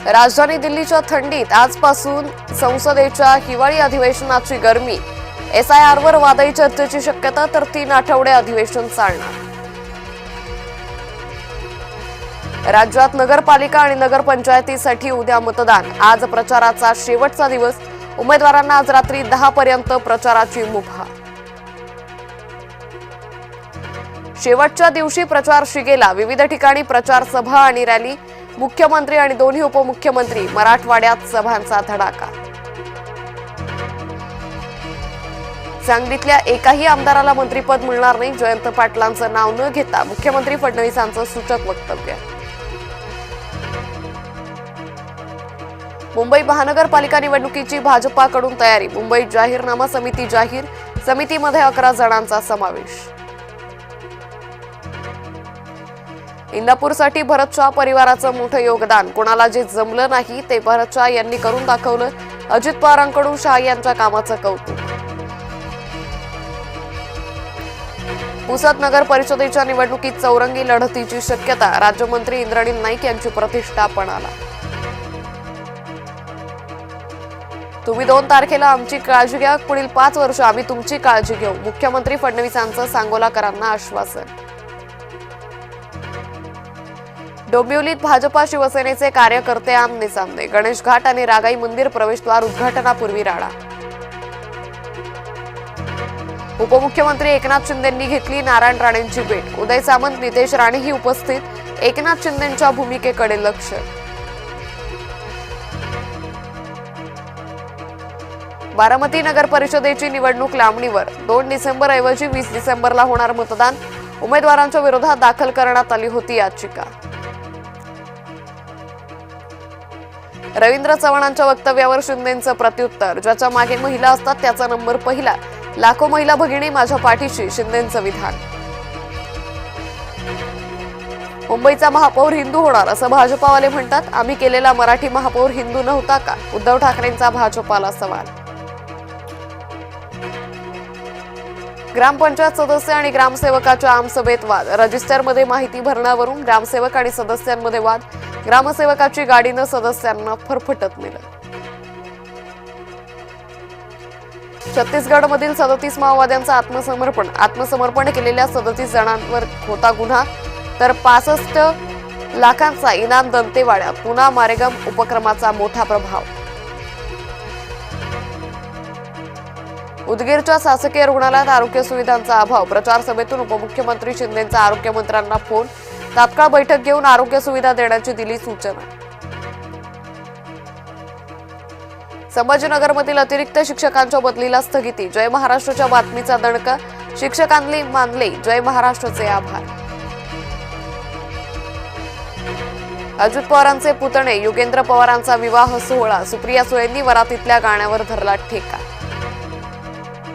राजधानी दिल्लीच्या थंडीत आजपासून संसदेच्या हिवाळी अधिवेशनाची गरमी। SIR वर वादळी चर्चेची शक्यता, तर 3 आठवडे अधिवेशन चालणार। राज्यात नगरपालिका आणि नगरपंचायतीसाठी उद्या मतदान। आज प्रचाराचा शेवटचा दिवस। उमेदवारांना आज रात्री 10 पर्यंत प्रचाराची मुभा। शेवटच्या दिवशी प्रचार शिगेला। विविध ठिकाणी प्रचार सभा आणि रॅली। मुख्यमंत्री आणि दोन्ही उपमुख्यमंत्री मराठवाड्यात सभांचा धडाका। सांगलीतल्या एकाही आमदाराला मंत्रिपद मिळणार नाही। जयंत पाटलांचं नाव न घेता मुख्यमंत्री फडणवीसांचं सूचक वक्तव्य। मुंबई महानगरपालिका निवडणुकीची भाजपाकडून तयारी। मुंबई जाहीरनामा समिती जाहीर। समितीमध्ये 11 जणांचा समावेश। इंदापूरसाठी भरत शाह परिवाराचं मोठं योगदान। कोणाला जे जमलं नाही ते भरत शाह यांनी करून दाखवलं। अजित पवारांकडून शाह यांच्या कामाचं कौतुक। पुसद नगर परिषदेच्या निवडणुकीत चौरंगी लढतीची शक्यता। राज्यमंत्री इंद्रनील नाईक यांची प्रतिष्ठा पणाला। तुम्ही 2 तारखेला आमची काळजी घ्या। पुढील 5 वर्ष आम्ही तुमची काळजी घेऊ। मुख्यमंत्री फडणवीसांचं सांगोलाकरांना आश्वासन। डोंबिवलीत भाजपा शिवसेनेचे कार्यकर्ते आमने सामने। गणेश घाट आणि रागाई मंदिर प्रवेशद्वार उद्घाटनापूर्वी राडा। उपमुख्यमंत्री एकनाथ शिंदेंनी घेतली नारायण राणेंची भेट। उदय सामंत, नितेश राणेही उपस्थित। एकनाथ शिंदेंच्या भूमिकेकडे लक्ष। बारामती नगर परिषदेची निवडणूक लांबणीवर। 2 डिसेंबर ऐवजी 20 डिसेंबरला होणार मतदान। उमेदवारांच्या विरोधात दाखल करण्यात आली होती याचिका। रवींद्र चव्हाणांच्या वक्तव्यावर शिंदेंचं प्रत्युत्तर। ज्याच्या मागे महिला असतात त्याचा नंबर पहिला। लाखो महिला भगिनी माझ्या पाठीशी, शिंदेंचं विधान। मुंबईचा महापौर हिंदू होणार असं भाजपावाले म्हणतात। आम्ही केलेला मराठी महापौर हिंदू नव्हता का? उद्धव ठाकरेंचा भाजपाला सवाल। ग्रामपंचायत सदस्य आणि ग्रामसेवकाच्या आमसभेत वाद। रजिस्टरमध्ये माहिती भरण्यावरून ग्रामसेवक आणि सदस्यांमध्ये वाद। ग्रामसेवकाची गाडीनं सदस्यांना फरफटत नेलं। छत्तीसगडमधील 37 माओवाद्यांचं आत्मसमर्पण केलेल्या 37 जणांवर होता गुन्हा, तर 65 लाखांचा इनाम दंतेवाड्यात। पुन्हा मारेगम उपक्रमाचा मोठा प्रभाव। उदगीरच्या शासकीय रुग्णालयात आरोग्य सुविधांचा अभाव। प्रचार सभेतून उपमुख्यमंत्री शिंदेंचा आरोग्यमंत्र्यांना फोन। तात्काळ बैठक घेऊन आरोग्य सुविधा देण्याची दिली सूचना। संभाजीनगरमधील अतिरिक्त शिक्षकांच्या बदलीला स्थगिती। जय महाराष्ट्राच्या बातमीचा दणका। शिक्षकांनी मानले जय महाराष्ट्राचे आभार। अजित पवारांचे पुतणे युगेंद्र पवारांचा विवाह सोहळा। सुप्रिया सुळेंनी वरातीतल्या गाण्यावर धरला ठेका।